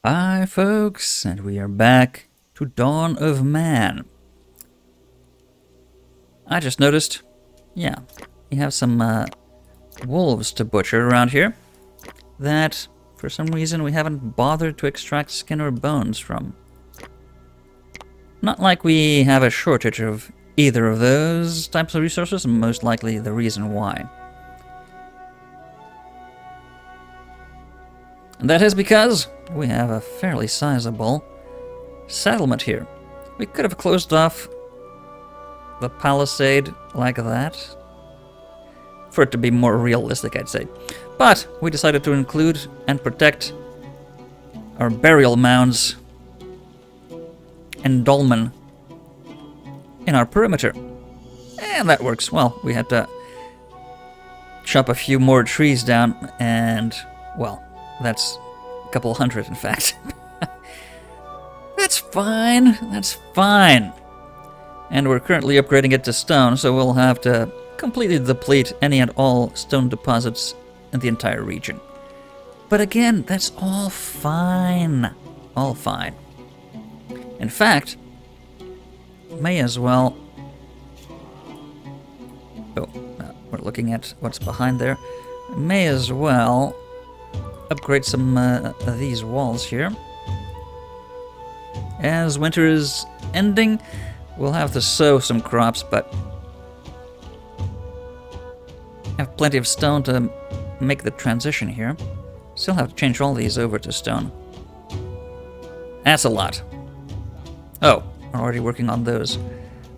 Hi folks, and we are back to Dawn of Man. I just noticed, yeah, we have some wolves to butcher around here that for some reason we haven't bothered to extract skin or bones from. Not like we have a shortage of either of those types of resources, and most likely the reason why. And that is because we have a fairly sizable settlement here. We could have closed off the palisade like that, for it to be more realistic, I'd say. But we decided to include and protect our burial mounds and dolmen in our perimeter. And that works well. We had to chop a few more trees down, and, well, that's a couple hundred, in fact. That's fine. That's fine. And we're currently upgrading it to stone, so we'll have to completely deplete any and all stone deposits in the entire region. But again, that's all fine. All fine. In fact, may as well... Oh, we're looking at what's behind there. May as well upgrade some of these walls here. As winter is ending, we'll have to sow some crops, but have plenty of stone to make the transition here. Still have to change all these over to stone. That's a lot. Oh, we're already working on those.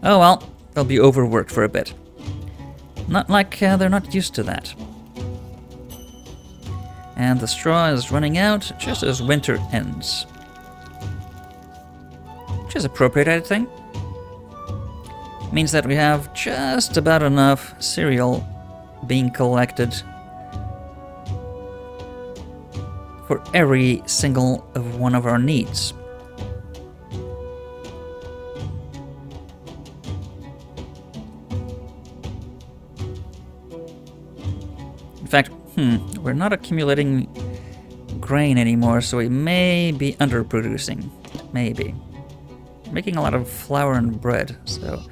Oh well, they'll be overworked for a bit. Not like they're not used to that. And the straw is running out just as winter ends. Which is appropriate, I think. Means that we have just about enough cereal being collected for every single of one of our needs. In fact, we're not accumulating grain anymore, so we may be underproducing. Maybe. Making a lot of flour and bread, so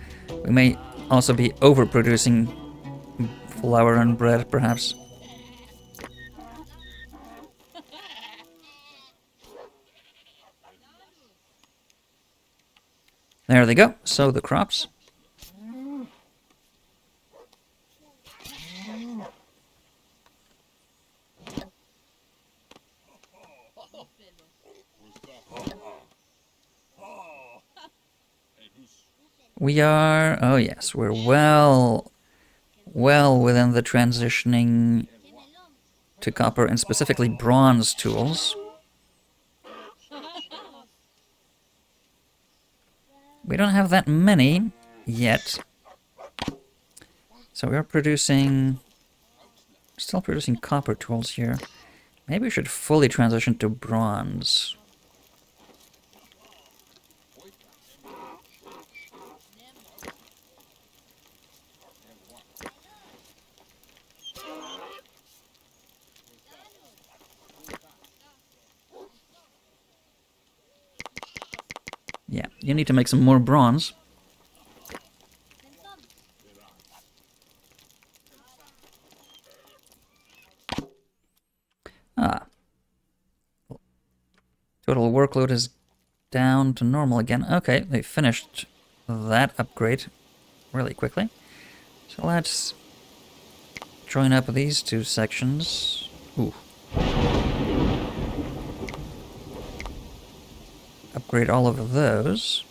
we may also be overproducing flour and bread, perhaps. There they go. Sow the crops. We are... Oh yes, we're well within the transitioning to copper and specifically bronze tools. We don't have that many yet. So we are still producing copper tools here. Maybe we should fully transition to bronze. Yeah, you need to make some more bronze. Total workload is down to normal again. Okay, they finished that upgrade really quickly. So let's join up these two sections. Ooh. Upgrade all of those.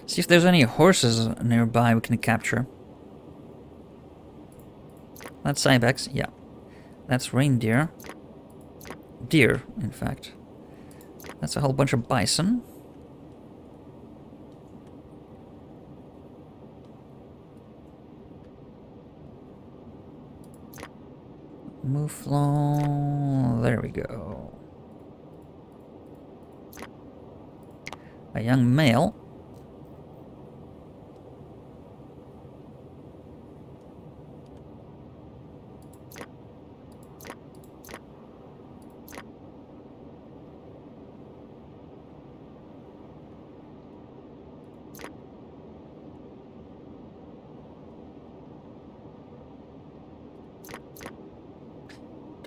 See if there's any horses nearby we can capture. That's ibex, yeah. That's reindeer. Deer, in fact. That's a whole bunch of bison. Mouflon. There we go. A young male.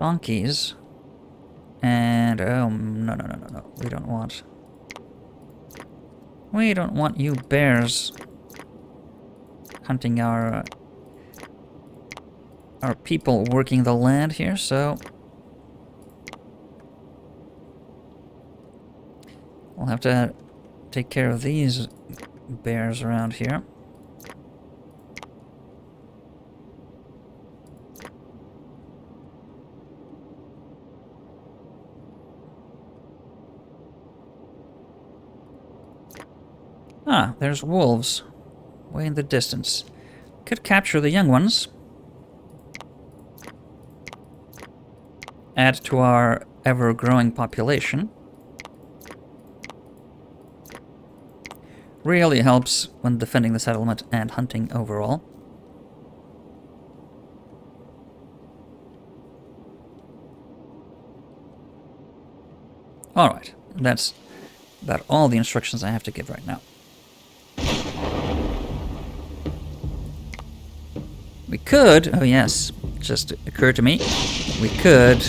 Donkeys. And, oh, no, no, no, no, no. We don't want... We don't want you bears hunting our people working the land here, so... We'll have to take care of these bears around here. Ah, there's wolves. Way in the distance. Could capture the young ones. Add to our ever-growing population. Really helps when defending the settlement and hunting overall. Alright, that's about all the instructions I have to give right now. We could, oh yes, just occurred to me, we could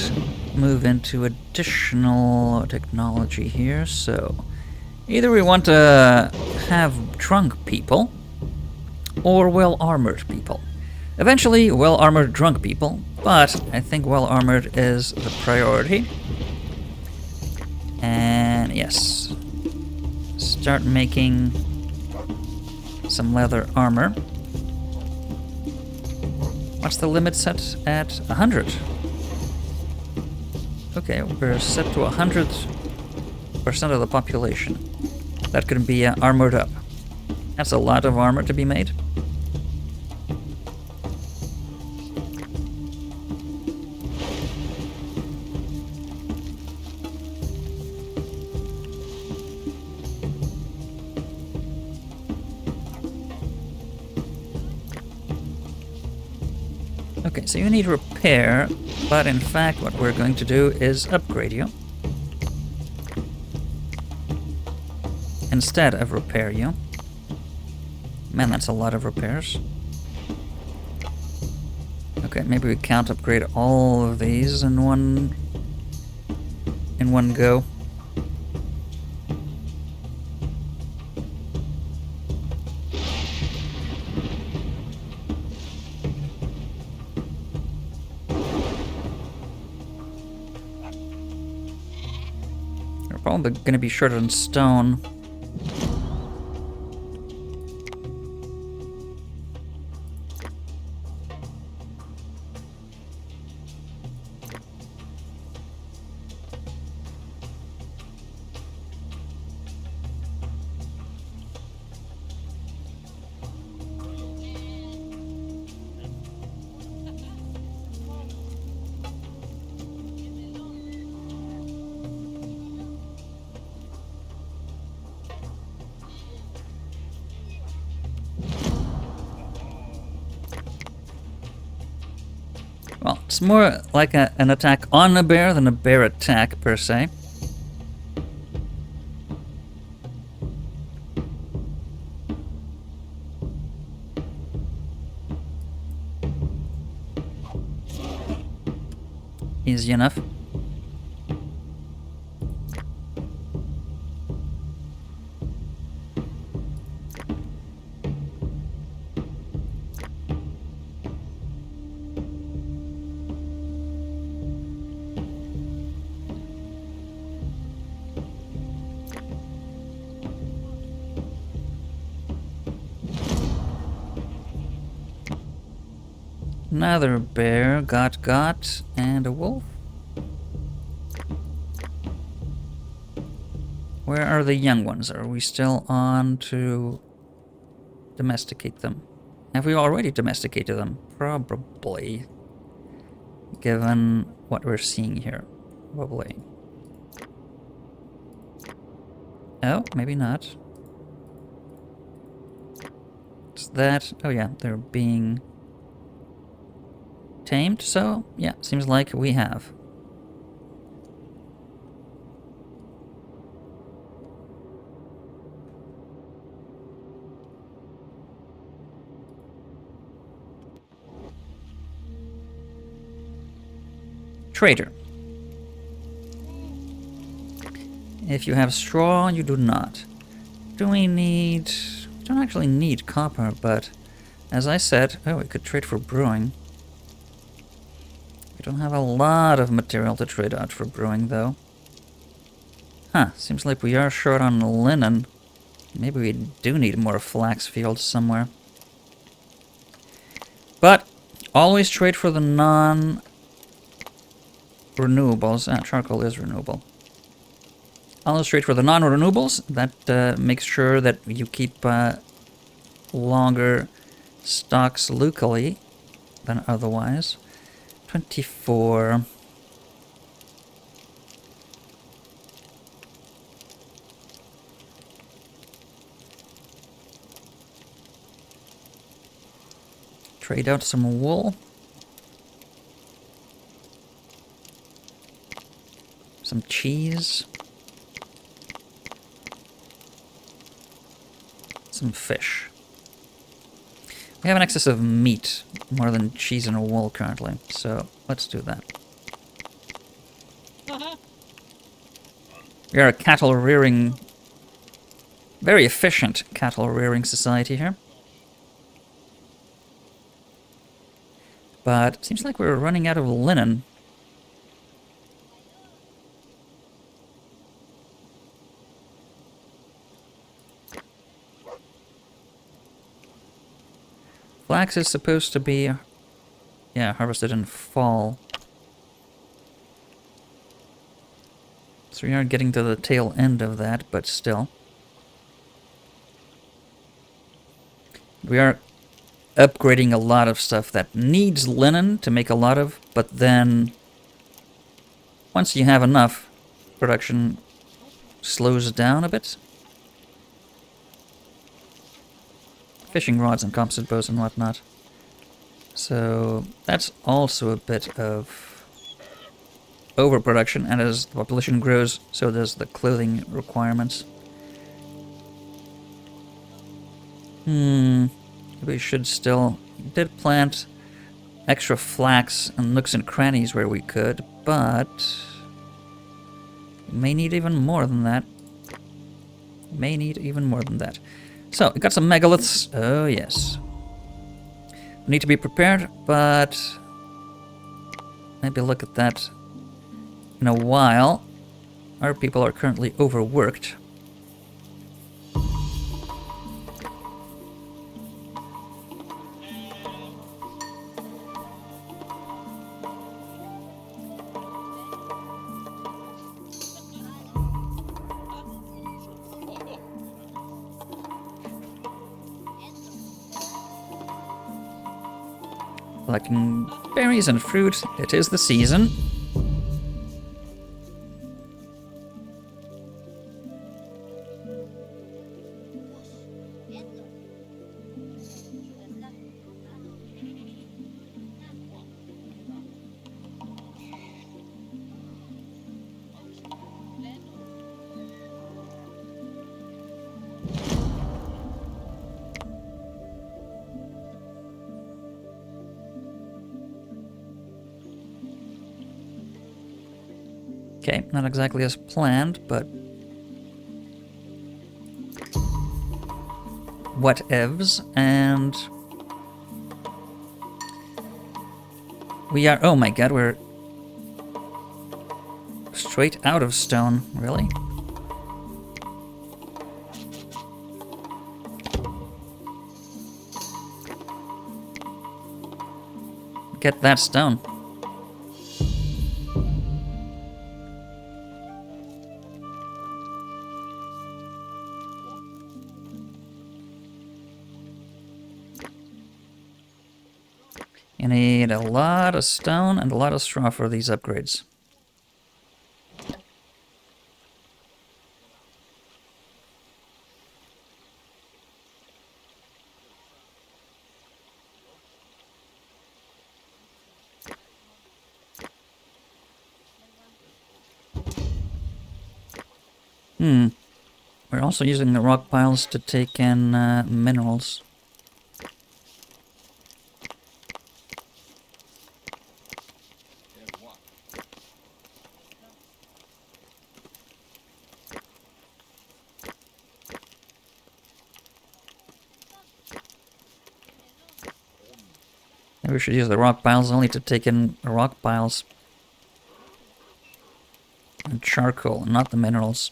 move into additional technology here, so either we want to have drunk people or well-armored people. Eventually, well-armored drunk people, but I think well-armored is the priority. And yes, start making some leather armor. What's the limit set at? 100. Okay, we're set to 100% of the population. That could be armored up. That's a lot of armor to be made. Okay, so you need repair, but in fact what we're going to do is upgrade you. Instead of repair you. Man, that's a lot of repairs. Okay, maybe we can't upgrade all of these in one go. We're probably going to be short on stone. Well, it's more like an attack on a bear than a bear attack, per se. Easy enough. Another bear, got, and a wolf. Where are the young ones? Are we still on to domesticate them? Have we already domesticated them? Probably. Given what we're seeing here. Probably. Oh, maybe not. What's that? Oh yeah, they're being tamed, so yeah, seems like we have. Trader. If you have straw, you do not. Do we need... We don't actually need copper, but... As I said... Oh, we could trade for brewing. We don't have a lot of material to trade out for brewing, though. Huh, seems like we are short on linen. Maybe we do need more flax fields somewhere. But, always trade for the non-renewables. Ah, charcoal is renewable. Always trade for the non-renewables. That makes sure that you keep longer stocks locally than otherwise. 24... Trade out some wool. Some cheese. Some fish. We have an excess of meat, more than cheese and wool currently, so let's do that. We are a cattle rearing, very efficient cattle rearing society here. But it seems like we're running out of linen. Flax is supposed to be, yeah, harvested in fall. So we are getting to the tail end of that, but still. We are upgrading a lot of stuff that needs linen to make a lot of, but then once you have enough, production slows down a bit. Fishing rods and composite bows and whatnot. So that's also a bit of overproduction, and as the population grows, so does the clothing requirements. We should still... We did plant extra flax and nooks and crannies where we could, but... we may need even more than that. May need even more than that. So, we got some megaliths. Oh, yes. We need to be prepared, but... maybe look at that in a while. Our people are currently overworked. Collecting berries and fruit. It is the season. Okay, not exactly as planned, but whatevs, and we are, oh my god, we're straight out of stone, really? Get that stone. You need a lot of stone and a lot of straw for these upgrades. We're also using the rock piles to take in minerals. Maybe we should use the rock piles only to take in rock piles. And charcoal, not the minerals.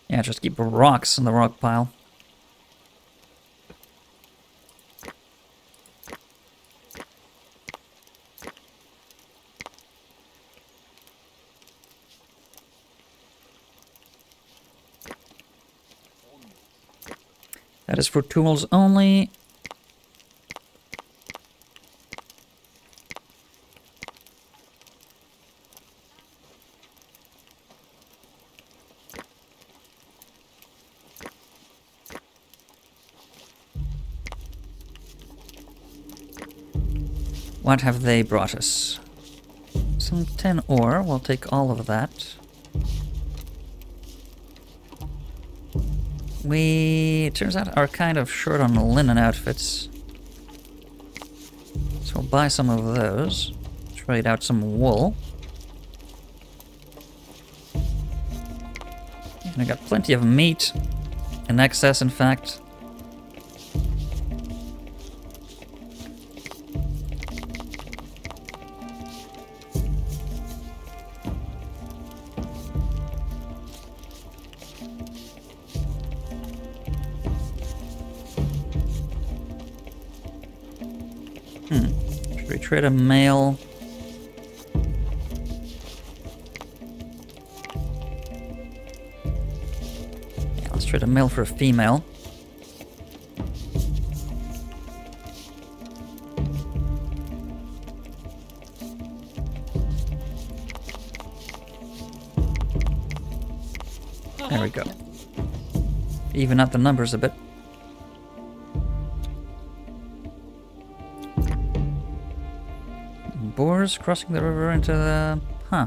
Yeah, just keep rocks in the rock pile. That is for tools only. What have they brought us? Some tin ore. We'll take all of that. It turns out, are kind of short on linen outfits. So we'll buy some of those. Trade out some wool. And I got plenty of meat. In excess, in fact. Should we trade a male? Yeah, let's trade a male for a female. There we go. Even out the numbers a bit. Boars crossing the river into the... Huh.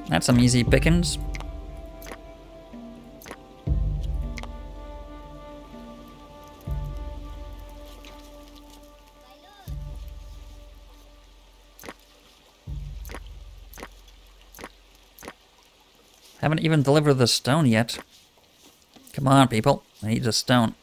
That's some easy pickings. Haven't even delivered the stone yet. Come on, people. I need the stone.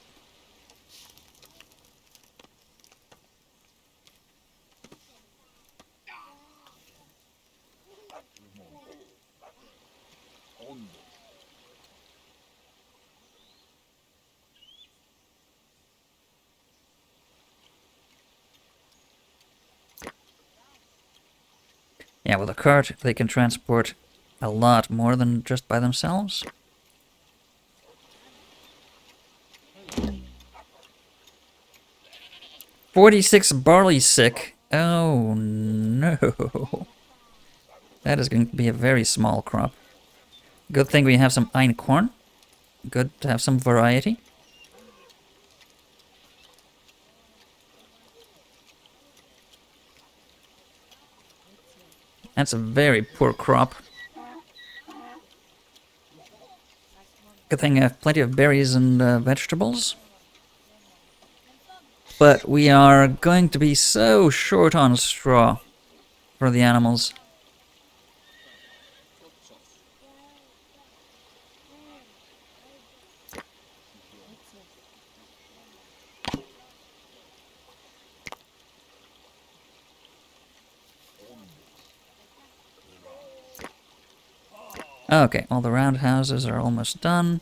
Yeah, with a cart, they can transport a lot more than just by themselves. "46 barley sick." Oh no. That is going to be a very small crop. Good thing we have some einkorn. Good to have some variety. That's a very poor crop. Good thing I have plenty of berries and vegetables. But we are going to be so short on straw for the animals. Okay, all the roundhouses are almost done.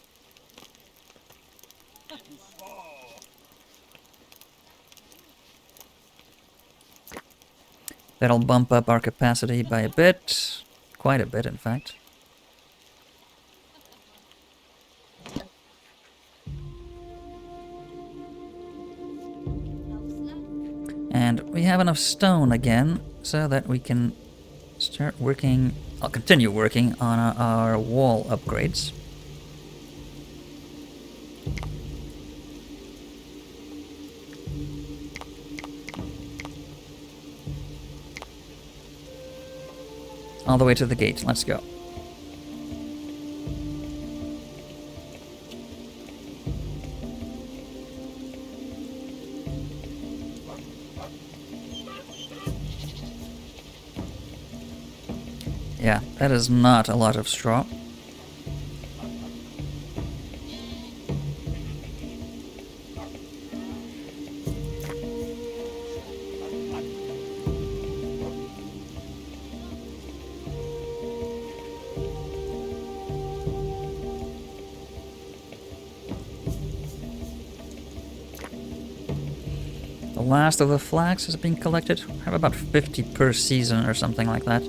That'll bump up our capacity by a bit. Quite a bit, in fact. And we have enough stone again, so that we can start working... I'll continue working on our wall upgrades. All the way to the gate. Let's go. Yeah, that is not a lot of straw. The last of the flax has been collected. I have about 50 per season or something like that.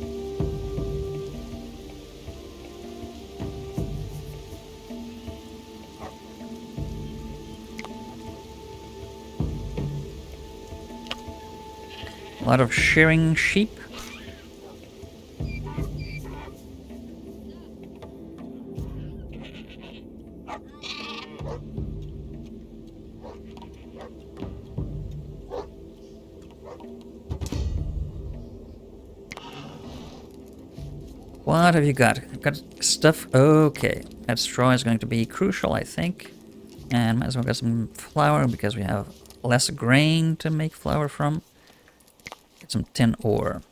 A lot of shearing sheep. What have you got? I've got stuff. Okay, that straw is going to be crucial, I think. And might as well get some flour because we have less grain to make flour from. Get some tin ore.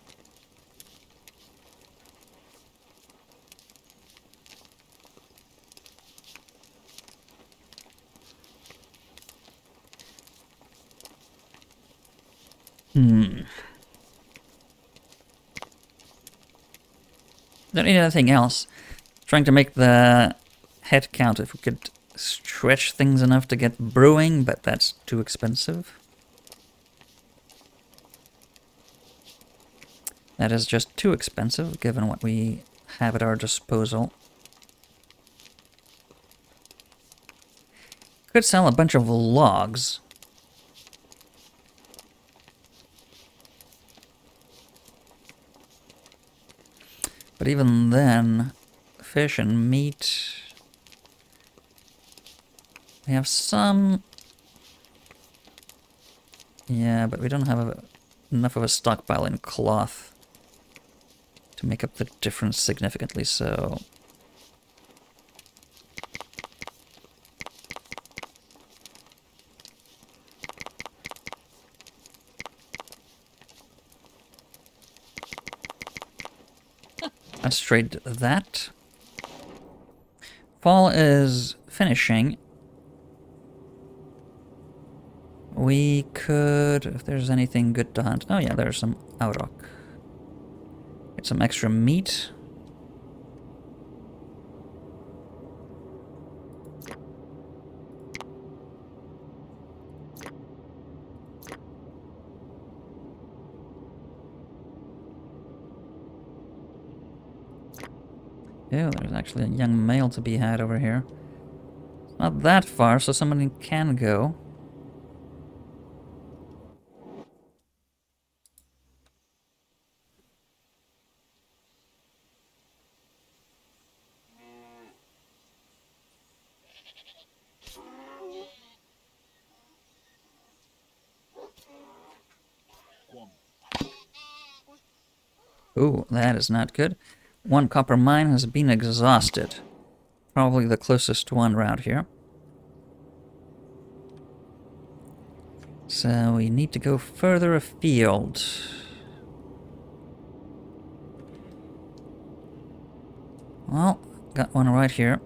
Don't need anything else. Trying to make the head count if we could stretch things enough to get brewing, but that's too expensive. That is just too expensive given what we have at our disposal. Could sell a bunch of logs. But even then, fish and meat... We have some... Yeah, but we don't have enough of a stockpile in cloth to make up the difference significantly, so... Let's trade that. Fall is finishing. We could, if there's anything good to hunt. Oh yeah, there's some auroch. Get some extra meat. Ew, there's actually a young male to be had over here. It's not that far, so somebody can go. Ooh, that is not good. One copper mine has been exhausted. Probably the closest one around here. So we need to go further afield. Well, got one right here.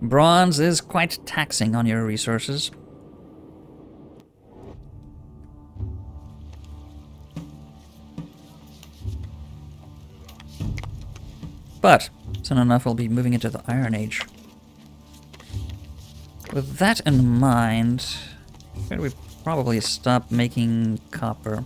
Bronze is quite taxing on your resources. But soon enough we'll be moving into the Iron Age. With that in mind, should we probably stop making copper?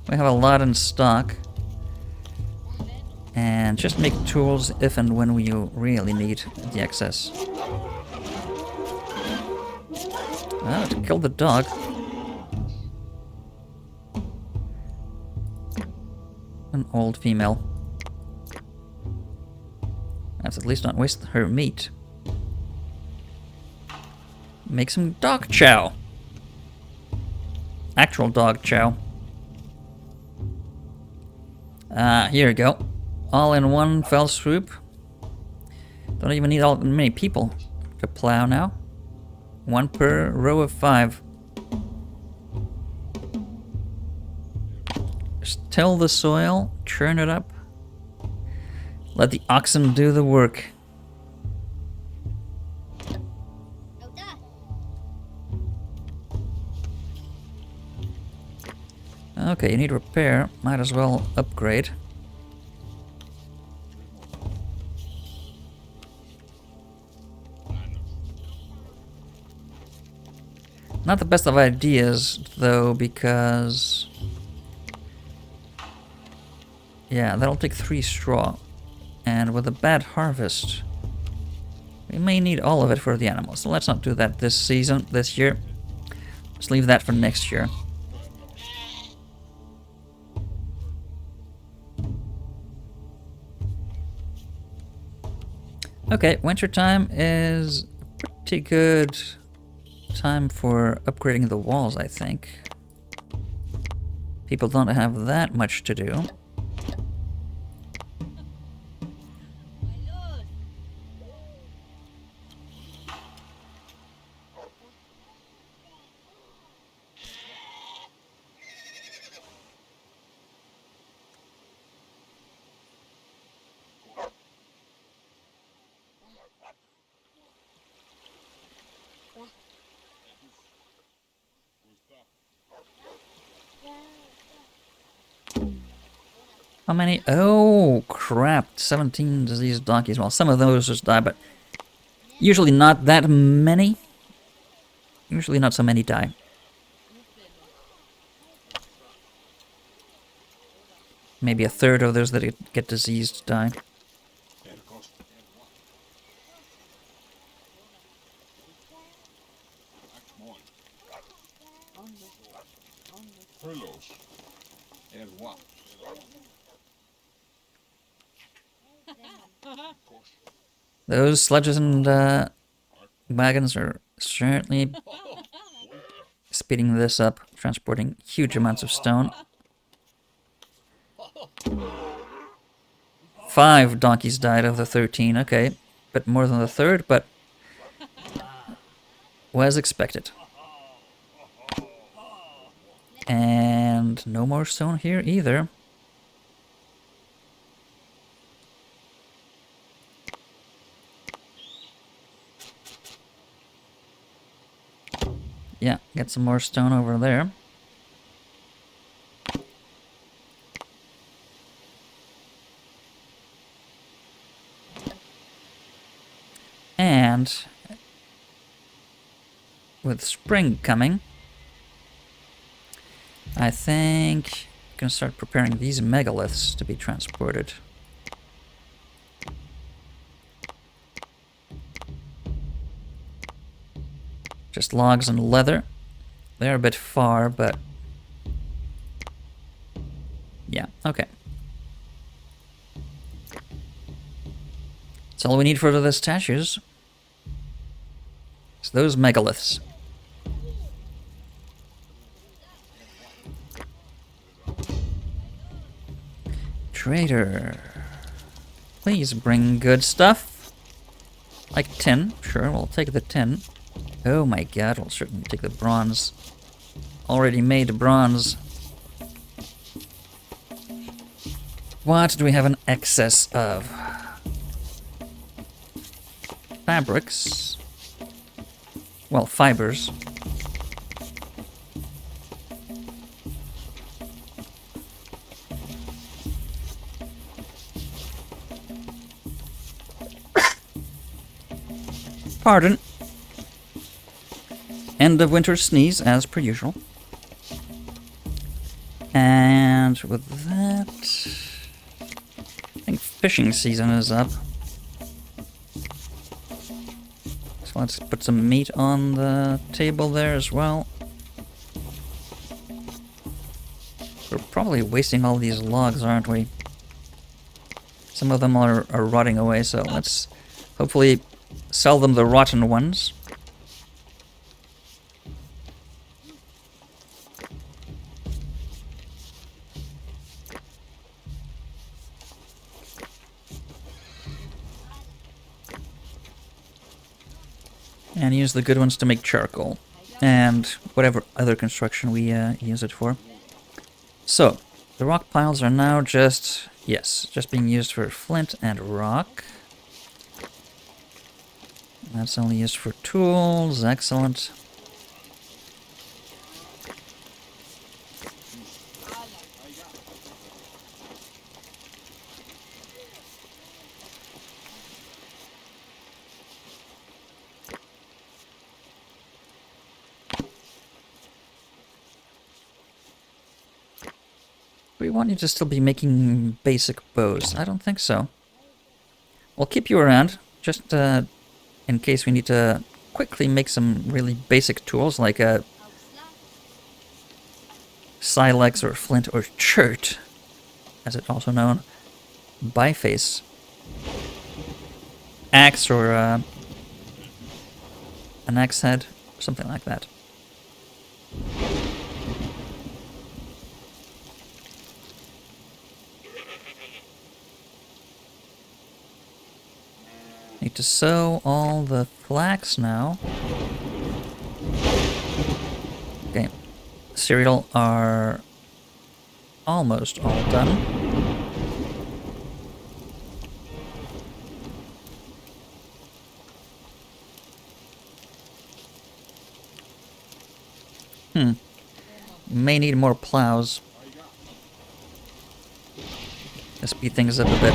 We have a lot in stock. And just make tools if and when we really need the excess. Oh, to kill the dog. An old female. Let's at least not waste her meat. Make some dog chow. Actual dog chow. Here we go. All in one fell swoop. Don't even need all many people to plow now. 1 per row of 5. Just till the soil, churn it up. Let the oxen do the work. Okay, you need repair. Might as well upgrade. Not the best of ideas, though, because... yeah, that'll take 3 straw. And with a bad harvest, we may need all of it for the animals. So let's not do that this season, this year. Let's leave that for next year. Okay, winter time is pretty good time for upgrading the walls, I think. People don't have that much to do. How many? Oh, crap. 17 diseased donkeys. Well, some of those just die, but usually not that many. Usually not so many die. Maybe a third of those that get diseased die. Those sledges and wagons are certainly speeding this up, transporting huge amounts of stone. 5 donkeys died of the 13, okay. Bit more than the third, but was expected. And no more stone here either. Yeah, get some more stone over there. And with spring coming, I think I'm gonna start preparing these megaliths to be transported. Just logs and leather. They're a bit far, but yeah, okay. That's all we need for the statues. It's those megaliths. Trader. Please bring good stuff. Like tin. Sure, we'll take the tin. Oh my god, we'll certainly take the bronze. Already made bronze. What do we have an excess of? Fabrics. Well, fibers. Pardon. End of winter sneeze, as per usual. And with that, I think fishing season is up. So let's put some meat on the table there as well. We're probably wasting all these logs, aren't we? Some of them are rotting away, so let's hopefully sell them the rotten ones. And use the good ones to make charcoal. And whatever other construction we use it for. So, the rock piles are now just being used for flint and rock. That's only used for tools, excellent. We want you to still be making basic bows. I don't think so. We'll keep you around, just in case we need to quickly make some really basic tools, like a silex or flint or chert, as it's also known, biface, axe or an axe head, something like that. Need to sow all the flax now. Okay, cereal are almost all done. May need more plows. To speed things up a bit.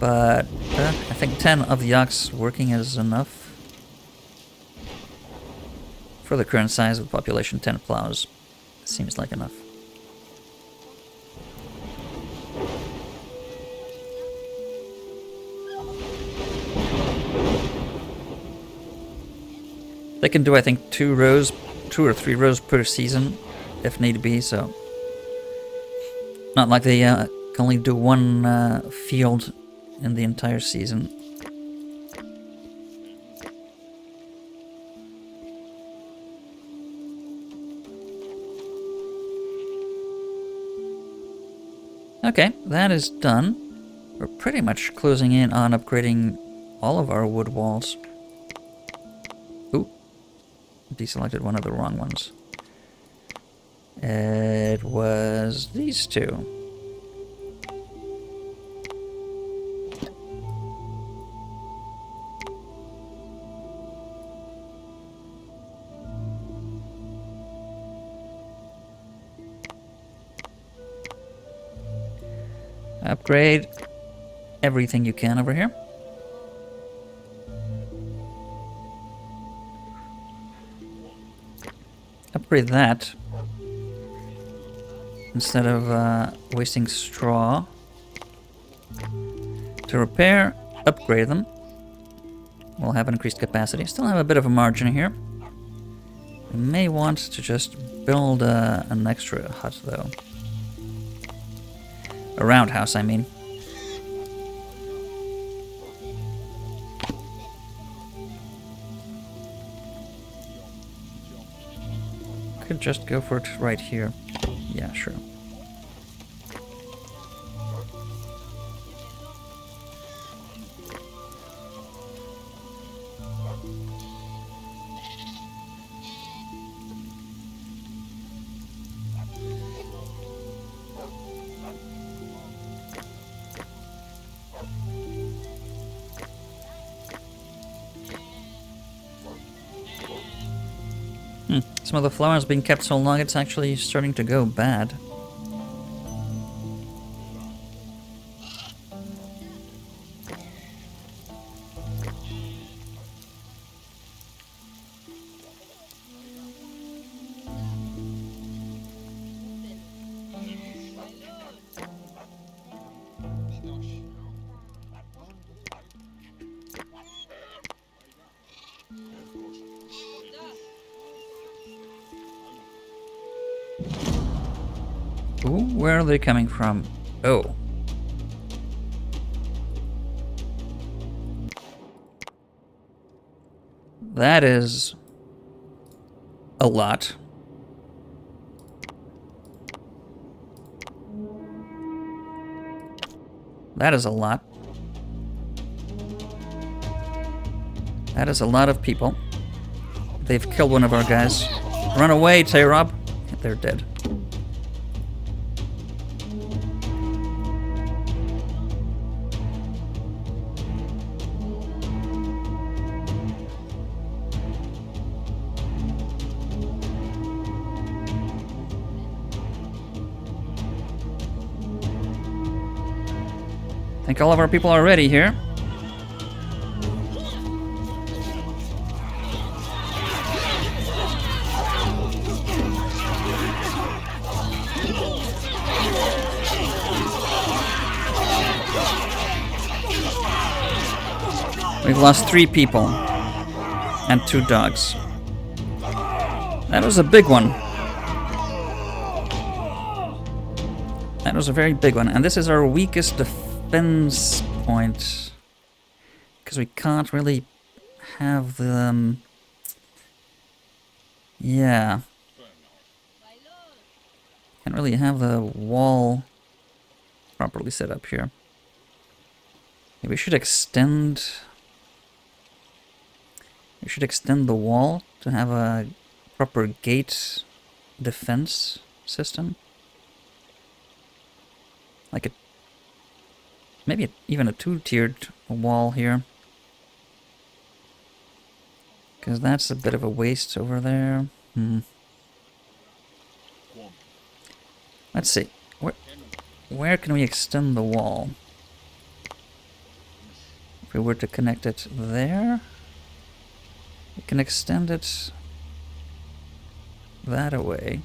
But I think 10 of the ox working is enough. For the current size of the population, 10 plows seems like enough. They can do, I think, 2 or 3 rows per season, if need be, so... Not like they can only do one field in the entire season. Okay, that is done. We're pretty much closing in on upgrading all of our wood walls. Ooh, deselected one of the wrong ones. It was these two. Upgrade everything you can over here. Upgrade that. Instead of wasting straw. To repair, upgrade them. We'll have an increased capacity. Still have a bit of a margin here. We may want to just build an extra hut though. A roundhouse, I mean. Could just go for it right here. Yeah, sure. Some of the flowers being kept so long, it's actually starting to go bad. Ooh, where are they coming from? Oh. That is a lot. That is a lot. That is a lot of people. They've killed one of our guys. Run away, Tay-Rob. They're dead. I think all of our people are ready here. We've lost 3 people and 2 dogs. That was a big one. That was a very big one, and this is our weakest defense point because we can't really have the yeah, can't really have the wall properly set up here. Maybe we should extend. We should extend the wall to have a proper gate defense system. Like a, maybe even a 2-tiered wall here. Because that's a bit of a waste over there. Let's see. Where can we extend the wall? If we were to connect it there, we can extend it that away.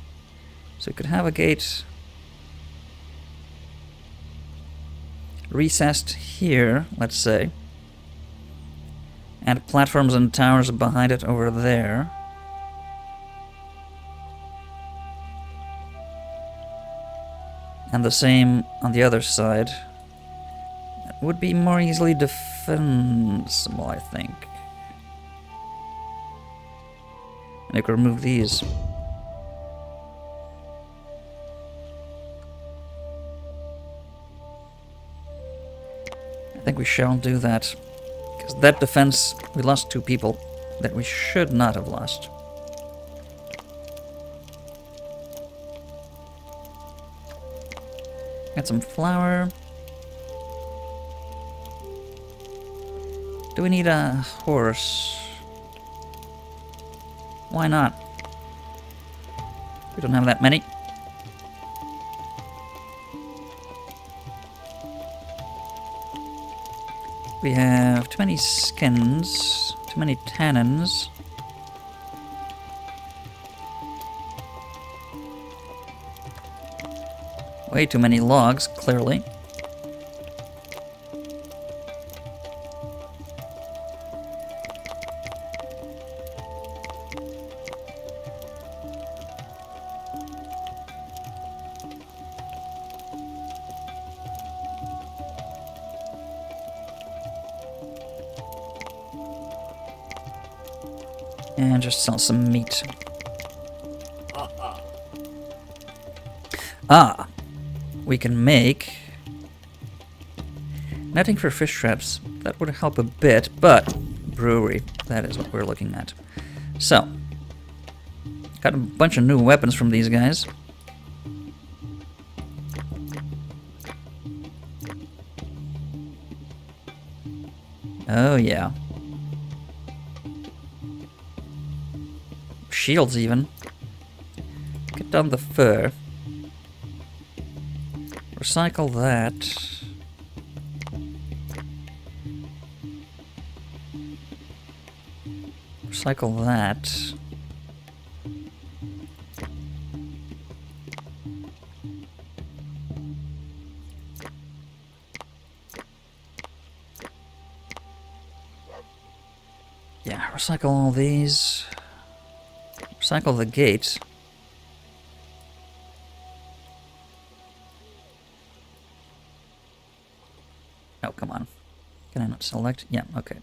So we could have a gate recessed here, let's say, and platforms and towers behind it over there. And the same on the other side. That would be more easily defensible, I think. And I could remove these. I think we shall do that. Because that defense, we lost 2 people that we should not have lost. Got some flour. Do we need a horse? Why not? We don't have that many. We have too many skins, too many tannins. Way too many logs, clearly. And just sell some meat. Ah! We can make netting for fish traps. That would help a bit, but brewery, that is what we're looking at. So, got a bunch of new weapons from these guys. Oh yeah. Shields even. Get down the fur. Recycle that. Recycle that. Yeah, recycle all these. Recycle the gate. Oh, come on. Can I not select? Yeah, okay.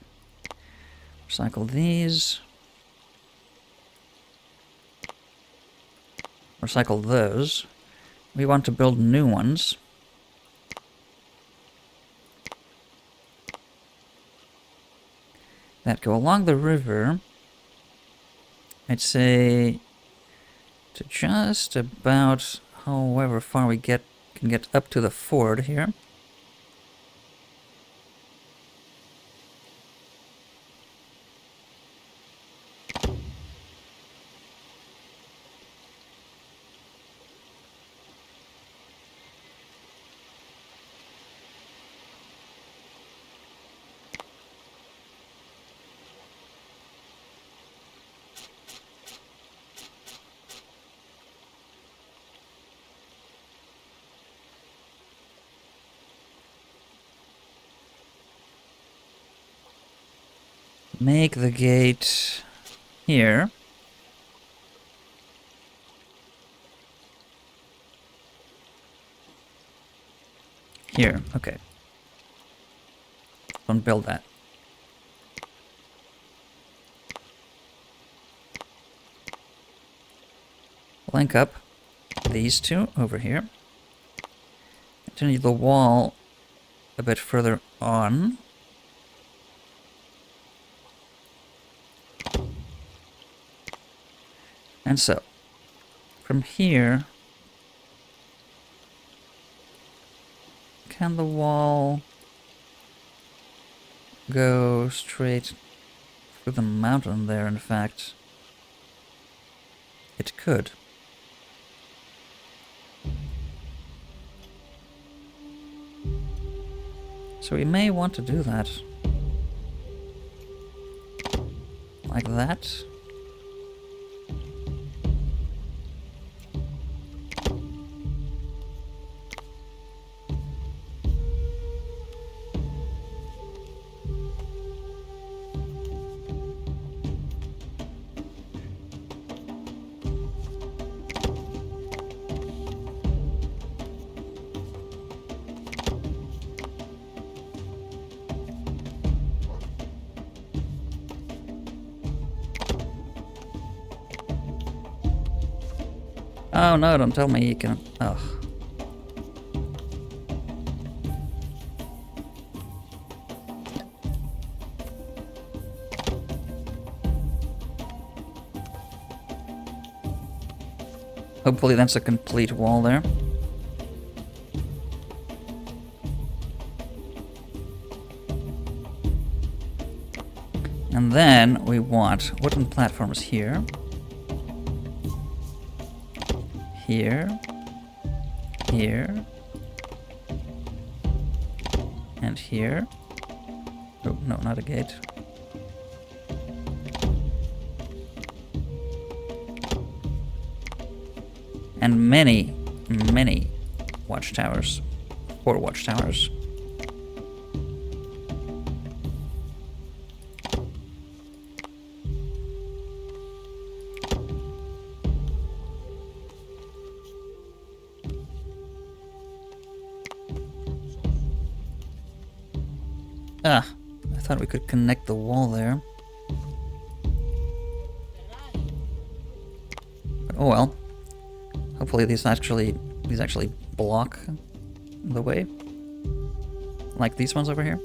Recycle these. recycle those. We want to build new ones. That go along the river. I'd say to just about however far we can get up to the ford here. Make the gate here. Here, okay. Don't build that. Link up these two over here. Continue the wall a bit further on. And so, from here, can the wall go straight through the mountain there? In fact, it could. So we may want to do that. Like that. Oh no, don't tell me you can... Ugh. Hopefully that's a complete wall there. And then we want wooden platforms here. Here, here, and here. Oh, no, not a gate. And many, many watchtowers, or watchtowers. Ah, I thought we could connect the wall there. But, oh well. Hopefully these actually block the way. Like these ones over here.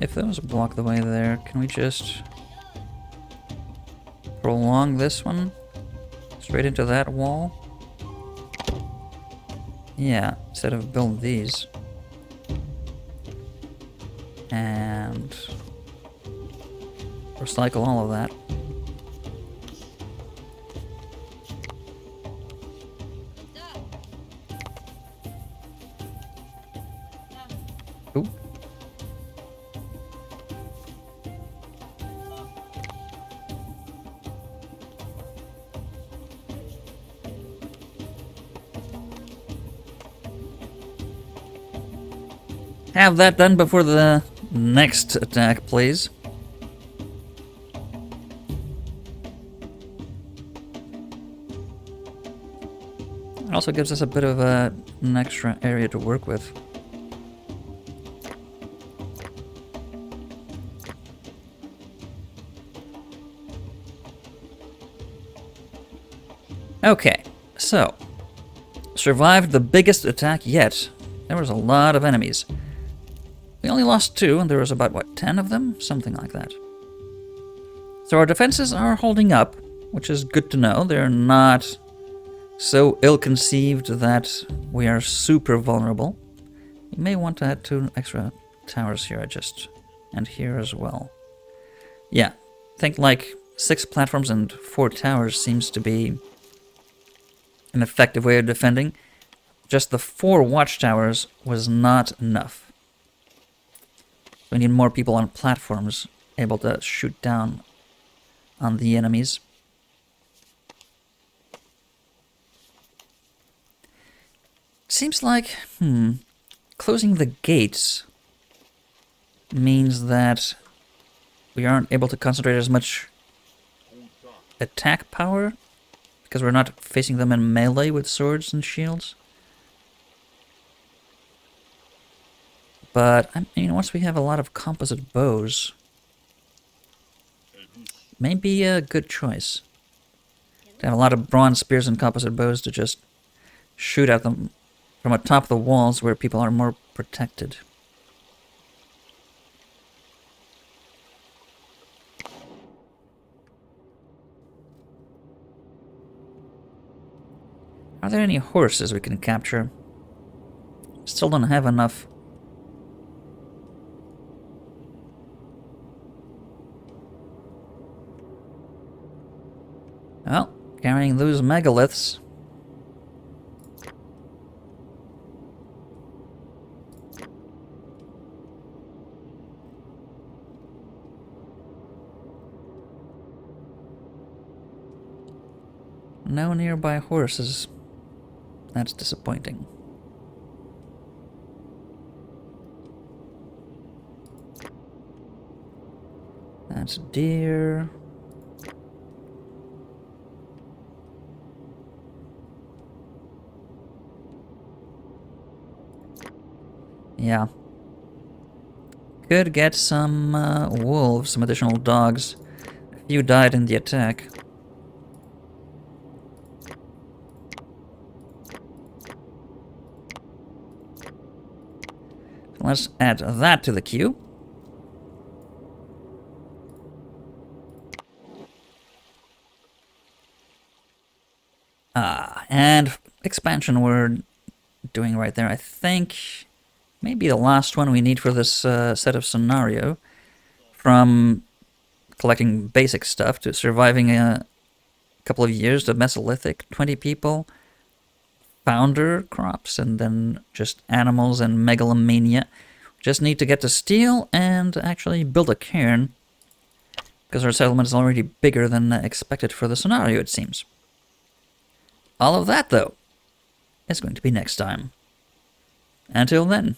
If those block the way there, can we just prolong this one straight into that wall? Yeah, instead of build these. And recycle all of that. Ooh. Have that done before the next attack, please. also gives us a bit of an extra area to work with. Okay, so survived the biggest attack yet. There was a lot of enemies. We only lost 2, and there was about, what, 10 of them? Something like that. So our defenses are holding up, which is good to know. They're not so ill-conceived that we are super vulnerable. You may want to add 2 extra towers here, and here as well. Yeah, I think like 6 platforms and 4 towers seems to be an effective way of defending. Just the 4 watchtowers was not enough. We need more people on platforms able to shoot down on the enemies. Seems like, closing the gates means that we aren't able to concentrate as much attack power because we're not facing them in melee with swords and shields. But, I mean, once we have a lot of composite bows, may be a good choice. To have a lot of bronze spears and composite bows to just shoot at them from atop the walls where people are more protected. Are there any horses we can capture? Still don't have enough. Well, carrying those megaliths. No nearby horses. That's disappointing. That's deer. Yeah. Could get some wolves, some additional dogs. A few died in the attack. Let's add that to the queue. And expansion we're doing right there. I think maybe the last one we need for this set of scenario. From collecting basic stuff to surviving a couple of years to Mesolithic, 20 people. Founder crops, and then just animals and megalomania. Just need to get to steel and actually build a cairn, because our settlement is already bigger than expected for the scenario, it seems. All of that, though, is going to be next time. Until then.